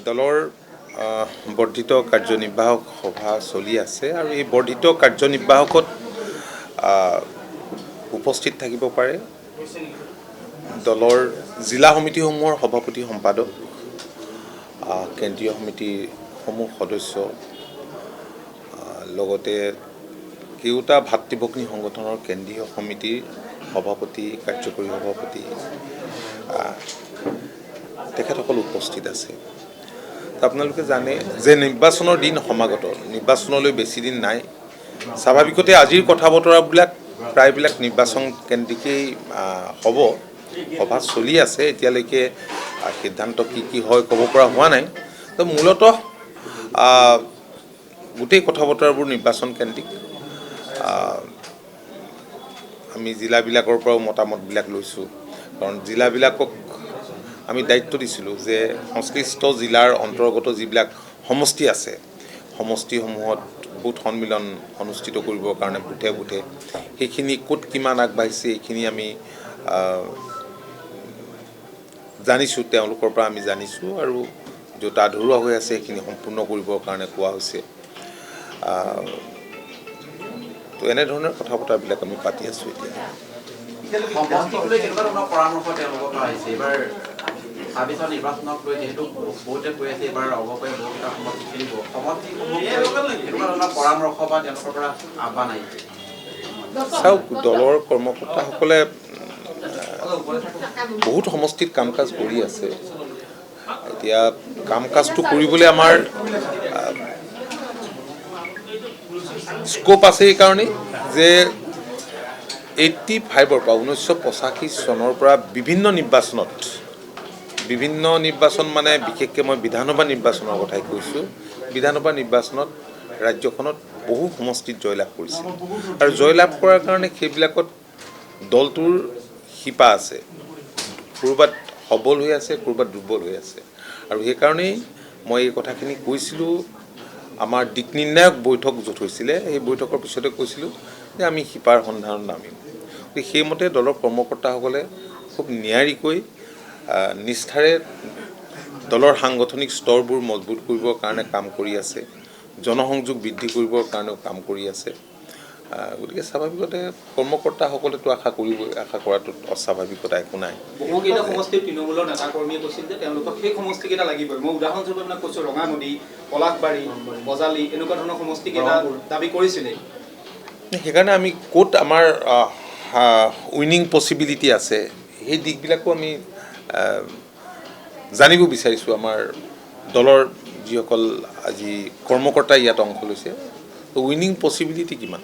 দলৰ বৰ্ধিত কাৰ্যনিৰ্বাহক সভা চলি আছে আৰু এই বৰ্ধিত কাৰ্যনিৰ্বাহকত উপস্থিত থাকিব পাৰে দলৰ জিলা সমিতিসমূহৰ সভাপতি সম্পাদক, কেন্দ্ৰীয় সমিতিসমূহ সদস্য, লগতে কেওটা ভাতৃভগ্নী সংগঠনৰ কেন্দ্ৰীয় সমিতিৰ সভাপতি, কাৰ্যকৰী সভাপতি তেখেতসকল উপস্থিত আছে। আপোনালোকে জানে যে নিৰ্বাচনৰ দিন সমাগত, নিৰ্বাচনলৈ বেছি দিন নাই। স্বাভাৱিকতে আজিৰ কথা বতৰাবিলাক প্ৰায়বিলাক নিৰ্বাচন কেন্দ্ৰিকেই হ'ব। সভা চলি আছে, এতিয়ালৈকে সিদ্ধান্ত কি হয় ক'ব পৰা হোৱা নাই। তো মূলতঃ গোটেই কথা বতৰাবোৰ নিৰ্বাচন কেন্দ্ৰিক। আমি জিলাবিলাকৰ পৰাও মতামতবিলাক লৈছোঁ, কাৰণ জিলাবিলাকক আমি দায়িত্ব দিছিলোঁ যে সংশ্লিষ্ট জিলাৰ অন্তৰ্গত যিবিলাক সমষ্টি আছে, সমষ্টিসমূহত বুথ সন্মিলন অনুষ্ঠিত কৰিবৰ কাৰণে বুথে বুথে সেইখিনি ক'ত কিমান আগবাঢ়িছে এইখিনি আমি জানিছোঁ, তেওঁলোকৰ পৰা আমি জানিছোঁ, আৰু য'ত আধৰুৱা হৈ আছে সেইখিনি সম্পূৰ্ণ কৰিবৰ কাৰণে কোৱা হৈছে। তো এনেধৰণৰ কথা বতৰাবিলাক আমি পাতি আছোঁ এতিয়া। চাওক, দলৰ কৰ্মকৰ্তাসকলে বহুত সমষ্টিত কাম কাজ কৰি আছে। এতিয়া কাম কাজটো কৰিবলৈ আমাৰ স্কোপ আছে এইকাৰণেই যে 85-ৰ পৰা 1985 চনৰ পৰা বিভিন্ন নিৰ্বাচন মানে বিশেষকৈ মই বিধানসভা নিৰ্বাচনৰ কথাই কৈছোঁ। বিধানসভা নিৰ্বাচনত ৰাজ্যখনত বহু সমষ্টিত জয়লাভ কৰিছে, আৰু জয়লাভ কৰাৰ কাৰণে সেইবিলাকত দলটোৰ শিপা আছে, ক'ৰবাত সবল হৈ আছে, ক'ৰবাত দুৰ্বল হৈ আছে। আৰু সেইকাৰণেই মই এই কথাখিনি কৈছিলোঁ। আমাৰ দিক নিৰ্ণায়ক বৈঠক য'ত হৈছিলে, সেই বৈঠকৰ পিছতে কৈছিলোঁ যে আমি শিপাৰ সন্ধানত নামিম। গতিকে সেইমতে দলৰ কৰ্মকৰ্তাসকলে খুব নিয়াৰিকৈ নিষ্ঠাৰে দলৰ সাংগঠনিক স্তৰবোৰ মজবুত কৰিবৰ কাৰণে কাম কৰি আছে, জনসংযোগ বৃদ্ধি কৰিবৰ কাৰণেও কাম কৰি আছে। গতিকে স্বাভাৱিকতে কৰ্মকৰ্তাসকলেতো আশা কৰিবই, আশা কৰাটোত অস্বাভাৱিকতা একো নাই। বহুকেইটা সমষ্টিত তৃণমূলৰ নেতা কৰ্মীয়ে কৈছিল যে তেওঁলোকক সেই সমষ্টিকেইটা লাগিবই। মই উদাহৰণস্বৰূপে আপোনাক কৈছোঁ, ৰঙানদী, পলাশবাৰী, বজালী, এনেকুৱা ধৰণৰ সমষ্টিকেইটা দাবী কৰিছিলে। সেইকাৰণে আমি ক'ত আমাৰ উইনিং পচিবিলিটি আছে সেই দিশবিলাকো আমি জানিব বিচাৰিছোঁ। আমাৰ দলৰ যিসকল আজি কৰ্মকৰ্তা ইয়াত অংশ লৈছে, তো উইনিং পচিবিলিটি কিমান,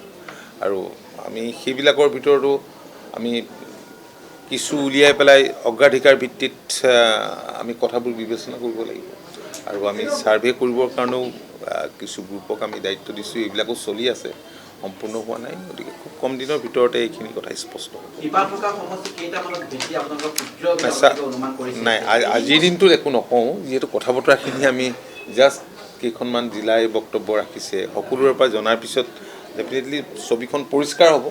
আৰু আমি সেইবিলাকৰ ভিতৰতো আমি কিছু উলিয়াই পেলাই অগ্ৰাধিকাৰ ভিত্তিত আমি কথাবোৰ বিবেচনা কৰিব লাগিব। আৰু আমি ছাৰ্ভে কৰিবৰ কাৰণেও কিছু গ্ৰুপক আমি দায়িত্ব দিছোঁ, এইবিলাকো চলি আছে, সম্পূৰ্ণ হোৱা নাই। গতিকে খুব কম দিনৰ ভিতৰতে এইখিনি কথা স্পষ্ট হ'ব। নাই, আজিৰ দিনটোত একো নকওঁ, যিহেতু কথা বতৰাখিনি আমি জাষ্ট কেইখনমান জিলাই বক্তব্য ৰাখিছে, সকলোৰে পৰা জনাৰ পিছত ডেফিনেটলি ছবিখন পৰিষ্কাৰ হ'ব।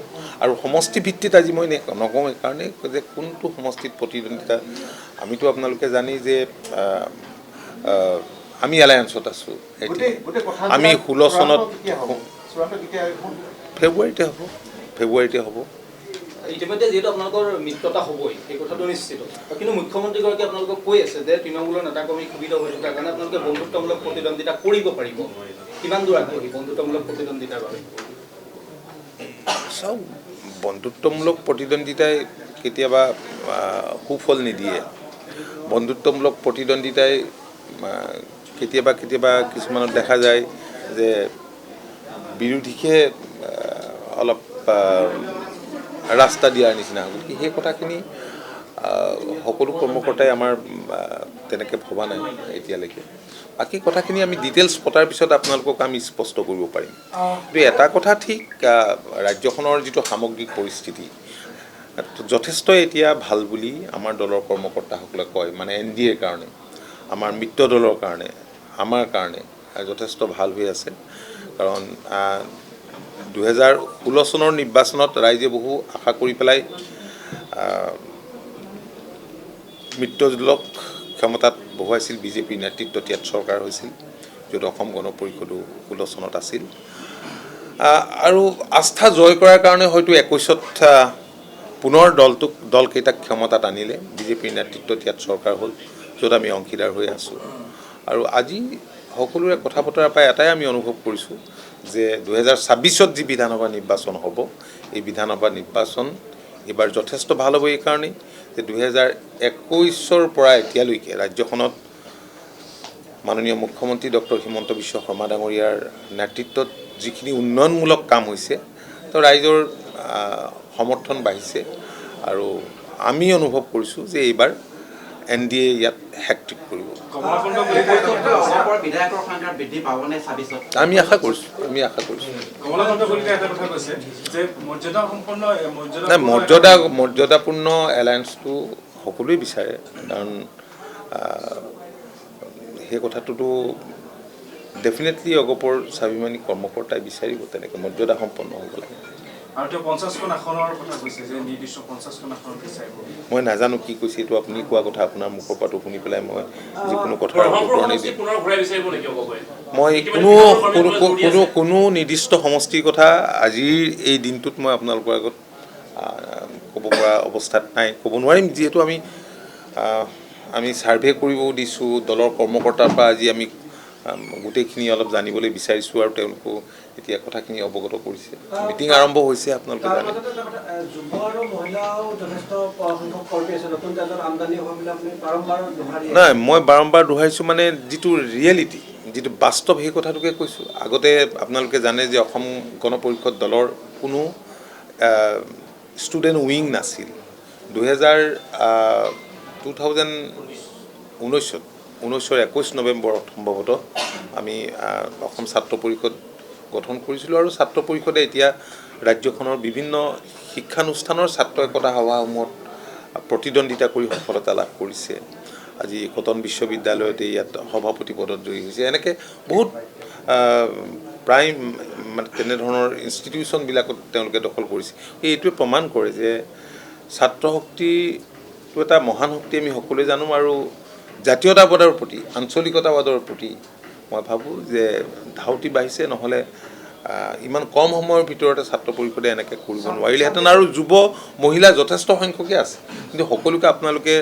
আৰু সমষ্টি ভিত্তিত আজি মই নকওঁ এইকাৰণে যে কোনটো সমষ্টিত প্ৰতিদ্বন্দ্বিতা। আমিতো আপোনালোকে জানেই যে আমি এলায়েন্সত আছোঁ। আমি 16 চনত ফেব্ৰুৱাৰীতে হ'ব। ইতিমধ্যে যিহেতু আপোনালোকৰ মিত্ৰতা হ'বই, সেই কথাটো নিশ্চিত। কিন্তু মুখ্যমন্ত্ৰীগৰাকীয়ে আপোনালোকক কৈ আছে যে তৃণমূলৰ নেতাকৰ্মী সুবিধা হৈ থকাৰ কাৰণে আপোনালোকে বন্ধুত্বমূলক প্ৰতিদ্বন্দ্বিতা কৰিব পাৰিব। কিমান দূৰ আগবাঢ়ি বন্ধুত্বমূলক প্ৰতিদ্বন্দ্বিতাৰ বাবে? চাওক, বন্ধুত্বমূলক প্ৰতিদ্বন্দ্বিতাই কেতিয়াবা সুফল নিদিয়ে। বন্ধুত্বমূলক প্ৰতিদ্বন্দ্বিতাই কেতিয়াবা কিছুমানত দেখা যায় যে বিৰোধীকে অলপ ৰাস্তা দিয়াৰ নিচিনা। গতিকে সেই কথাখিনি সকলো কৰ্মকৰ্তাই আমাৰ তেনেকৈ ভবা নাই এতিয়ালৈকে। বাকী কথাখিনি আমি ডিটেইলছ পতাৰ পিছত আপোনালোকক আমি স্পষ্ট কৰিব পাৰিম। কিন্তু এটা কথা ঠিক, ৰাজ্যখনৰ যিটো সামগ্ৰিক পৰিস্থিতি যথেষ্ট এতিয়া ভাল বুলি আমাৰ দলৰ কৰ্মকৰ্তাসকলে কয়। মানে NDAৰ কাৰণে, আমাৰ মিত্ৰ দলৰ কাৰণে, আমাৰ কাৰণে যথেষ্ট ভাল হৈ আছে। কাৰণ 2016 চনৰ নিৰ্বাচনত ৰাইজে বহু আশা কৰি পেলাই মিত্ৰ দলক ক্ষমতাত বহুৱাইছিল বিজেপিৰ নেতৃত্বত ইয়াত চৰকাৰ হৈছিল, য'ত অসম গণ পৰিষদো 16 চনত আছিল। আৰু আস্থা জয় কৰাৰ কাৰণে হয়তো 21ত পুনৰ দলকেইটাক ক্ষমতাত আনিলে, বিজেপিৰ নেতৃত্বত ইয়াত চৰকাৰ হ'ল, য'ত আমি অংশীদাৰ হৈ আছোঁ। আৰু আজি সকলোৰে কথা বতৰা পাই এটাই আমি অনুভৱ কৰিছোঁ যে 2026ত যি বিধানসভা নিৰ্বাচন হ'ব, এই বিধানসভা নিৰ্বাচন এইবাৰ যথেষ্ট ভাল হ'ব এই কাৰণেই যে 2021ৰ পৰা এতিয়ালৈকে ৰাজ্যখনত মাননীয় মুখ্যমন্ত্ৰী ডক্টৰ হিমন্ত বিশ্ব শৰ্মা ডাঙৰীয়াৰ নেতৃত্বত যিখিনি উন্নয়নমূলক কাম হৈছে, তো ৰাইজৰ সমৰ্থন বাঢ়িছে। আৰু আমি অনুভৱ কৰিছোঁ যে এইবাৰ NDA ইয়াত হেট্ৰিক কৰিব। আমি আশা কৰিছোঁ। নাই, মৰ্যাদাপূৰ্ণ এলায়েন্সটো সকলোৱে বিচাৰে, কাৰণ সেই কথাটোতো ডেফিনেটলি অগপৰ স্বাভিমানী কৰ্মকৰ্তাই বিচাৰিব তেনেকৈ মৰ্যাদা সম্পন্ন হ'ব লাগে। মই নাজানো কি কৈছে, এইটো আপুনি কোৱা কথা, আপোনাৰ মুখৰ পৰাটো শুনি পেলাই মই যিকোনো কথাৰ উত্তৰ নিদিম। মই কোনো নিৰ্দিষ্ট সমষ্টিৰ কথা আজিৰ এই দিনটোত মই আপোনালোকৰ আগত ক'ব পৰা অৱস্থাত নাই, ক'ব নোৱাৰিম, যিহেতু আমি ছাৰ্ভে কৰিবও দিছোঁ, দলৰ কৰ্মকৰ্তাৰ পৰা আজি আমি গোটেইখিনি অলপ জানিবলৈ বিচাৰিছোঁ, আৰু তেওঁলোকো এতিয়া কথাখিনি অৱগত কৰিছে। মিটিং আৰম্ভ হৈছে, আপোনালোকে জানে। নাই, মই বাৰম্বাৰ দোহাৰিছোঁ, মানে যিটো ৰিয়েলিটি, যিটো বাস্তৱ, সেই কথাটোকে কৈছোঁ। আগতে আপোনালোকে জানে যে অসম গণ পৰিষদ দলৰ কোনো ষ্টুডেণ্ট উইং নাছিল। 2019ৰ 21 নৱেম্বৰত সম্ভৱতঃ আমি অসম ছাত্ৰ পৰিষদ গঠন কৰিছিলোঁ, আৰু ছাত্ৰ পৰিষদে এতিয়া ৰাজ্যখনৰ বিভিন্ন শিক্ষানুষ্ঠানৰ ছাত্ৰ একতা সভাসমূহত প্ৰতিদ্বন্দ্বিতা কৰি সফলতা লাভ কৰিছে। আজি কটন বিশ্ববিদ্যালয়তে ইয়াত সভাপতি পদত জয়ী হৈছে। এনেকৈ বহুত প্ৰায় মানে তেনেধৰণৰ ইনষ্টিটিউশ্যনবিলাকত তেওঁলোকে দখল কৰিছে। এইটোৱে প্ৰমাণ কৰে যে ছাত্ৰ শক্তিটো এটা মহান শক্তি, আমি সকলোৱে জানো। আৰু জাতীয়তাবাদৰ প্ৰতি, আঞ্চলিকতাবাদৰ প্ৰতি মই ভাবোঁ যে ধাউতি বাঢ়িছে, নহ'লে ইমান কম সময়ৰ ভিতৰতে ছাত্ৰ পৰিষদে এনেকৈ কৰিব নোৱাৰিলেহেঁতেন। আৰু যুৱ মহিলা যথেষ্ট সংখ্যকে আছে, কিন্তু সকলোকে আপোনালোকে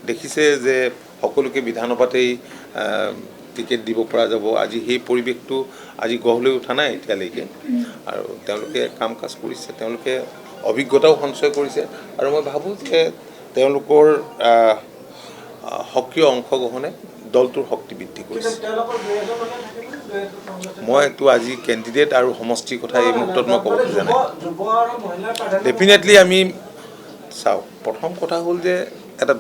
দেখিছে যে সকলোকে বিধানসভাতেই টিকেট দিব পৰা যাব। আজি সেই পৰিৱেশটো আজি গঢ় লৈ উঠা নাই এতিয়ালৈকে, আৰু তেওঁলোকে কাম কাজ কৰিছে, তেওঁলোকে অভিজ্ঞতাও সঞ্চয় কৰিছে, আৰু মই ভাবোঁ যে তেওঁলোকৰ সক্ৰিয় অংশগ্ৰহণে দলটোৰ শক্তি বৃদ্ধি কৰিছে। মই এইটো আজি কেণ্ডিডেট আৰু সমষ্টিৰ কথা এই মুহূৰ্তত মই ক'ব খোজা নাই। ডেফিনেটলি আমি চাওক, প্ৰথম কথা হ'ল যে এটা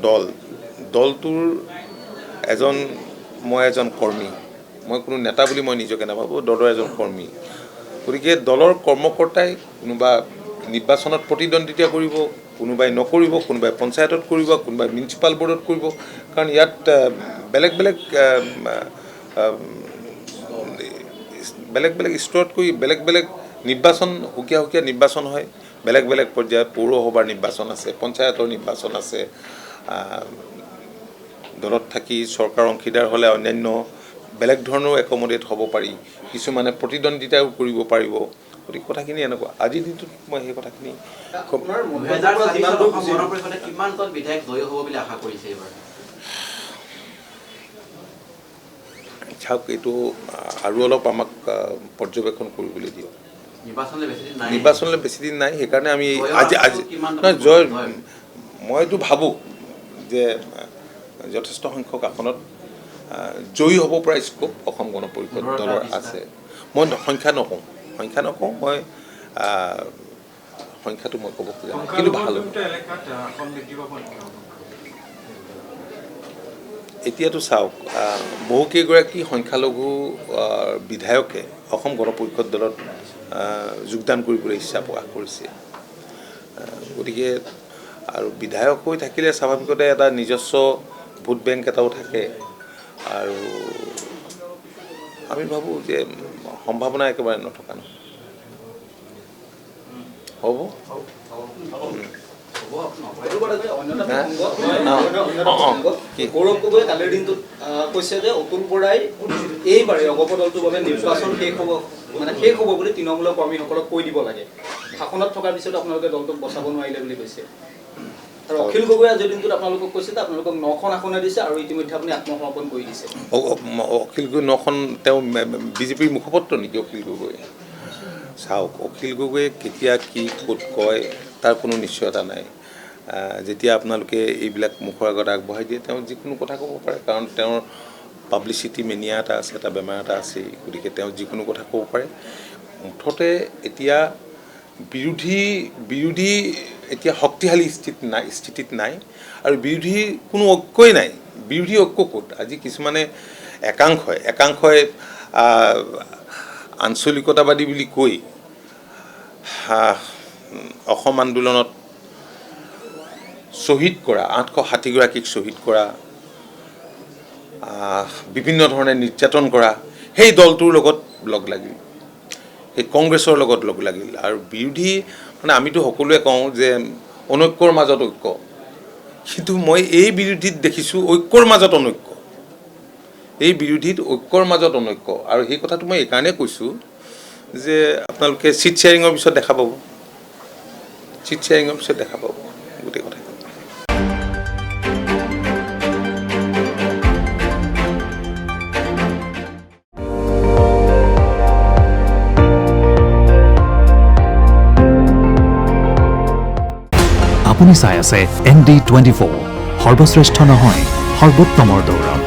দলটোৰ মই এজন কৰ্মী, মই কোনো নেতা বুলি মই নিজকে নাভাবোঁ, দলৰ এজন কৰ্মী। গতিকে দলৰ কৰ্মকৰ্তাই কোনোবা নিৰ্বাচনত প্ৰতিদ্বন্দ্বিতা কৰিব, কোনোবাই নকৰিব, কোনোবাই পঞ্চায়তত কৰিব, কোনোবাই মিউনিচিপাল বৰ্ডত কৰিব, কাৰণ ইয়াত বেলেগ বেলেগ স্তৰত কৰি বেলেগ নিৰ্বাচন, সুকীয়া নিৰ্বাচন হয়। বেলেগ পৰ্যায়ত পৌৰসভাৰ নিৰ্বাচন আছে, পঞ্চায়তৰ নিৰ্বাচন আছে। দলত থাকি চৰকাৰ অংশীদাৰ হ'লে অন্যান্য বেলেগ ধৰণেও একমডেট হ'ব পাৰি, কিছুমানে প্ৰতিদ্বন্দ্বিতাও কৰিব পাৰিব। গতিকে কথাখিনি এনেকুৱা, আজিৰ দিনটোত মই সেই কথাখিনি চাওক, এইটো আৰু অলপ আমাক পৰ্যবেক্ষণ কৰিবলৈ দিয়ক। নিৰ্বাচনলৈ বেছি দিন নাই, সেইকাৰণে আমি আজি মইতো ভাবোঁ যে যথেষ্ট সংখ্যক আসনত জয়ী হ'ব পৰা স্কোপ অসম গণ পৰিষদ দলৰ আছে। মই সংখ্যা নকওঁ, মই সংখ্যাটো মই ক'ব খোজা নাই, কিন্তু ভাল হ'ব। এতিয়াতো চাওক, বহুকেইগৰাকী সংখ্যালঘু বিধায়কে অসম গণ পৰিষদ দলত যোগদান কৰিবলৈ ইচ্ছা প্ৰকাশ কৰিছে। গতিকে আৰু বিধায়ক হৈ থাকিলে স্বাভাৱিকতে এটা নিজস্ব ভোট বেংক এটাও থাকে, আৰু আমি ভাবোঁ যে সম্ভাৱনা একেবাৰে নথকা নহয়, হ'ব। গৌৰৱ গগৈয়ে কালিৰ দিনটোত কৈছে যে অতুল বৰাই এইবাৰে অগপ দলটোৰ বাবে নিৰ্বাচন শেষ হ'ব বুলি তৃণমূলৰ কৰ্মীসকলক কৈ দিব লাগে। শাসনত থকাৰ পিছত আপোনালোকে দলটোক বচাব নোৱাৰিলে বুলি কৈছে। আৰু অখিল গগৈয়ে আজিৰ দিনটোত আপোনালোকক কৈছে যে আপোনালোকক 9খন আসনে দিছে আৰু ইতিমধ্যে আপুনি আত্মসমৰ্পণ কৰি দিছে। অখিল গগৈ 9খন তেওঁ বিজেপিৰ মুখপত্ৰ নেকি অখিল গগৈ? চাওক, অখিল গগৈয়ে কেতিয়া কি ক'ত কয় তাৰ কোনো নিশ্চয়তা নাই। যেতিয়া আপোনালোকে এইবিলাক মুখৰ আগত আগবঢ়াই দিয়ে তেওঁ যিকোনো কথা ক'ব পাৰে, কাৰণ তেওঁৰ পাব্লিচিটি মেনিয়া এটা আছে, এটা বেমাৰ এটা আছে, গতিকে তেওঁ যিকোনো কথা ক'ব পাৰে। মুঠতে এতিয়া বিৰোধী এতিয়া শক্তিশালী স্থিতিত নাই আৰু বিৰোধীৰ কোনো ঐক্যই নাই। বিৰোধী ঐক্য ক'ত? আজি কিছুমানে একাংশই আঞ্চলিকতাবাদী বুলি কৈ অসম আন্দোলনত শ্বহীদ কৰা 860গৰাকীক শ্বহীদ কৰা, বিভিন্ন ধৰণে নিৰ্যাতন কৰা সেই দলটোৰ লগত লগ লাগিল, সেই কংগ্ৰেছৰ লগত লগ লাগিল। আৰু বিৰোধী মানে আমিতো সকলোৱে কওঁ যে অনৈক্যৰ মাজত ঐক্য, কিন্তু মই এই বিৰোধীত দেখিছোঁ ঐক্যৰ মাজত অনৈক্য। এই বিৰোধীত ঐক্যৰ মাজত অনৈক্য। আৰু সেই কথাটো মই এইকাৰণে কৈছোঁ যে আপোনালোকে ছিট শ্বেয়াৰিঙৰ পিছত দেখা পাব, গোটেই কথা। আপুনি চাই আছে ND24, সৰ্বশ্ৰেষ্ঠ নহয় সৰ্বোত্তমৰ দৌৰ।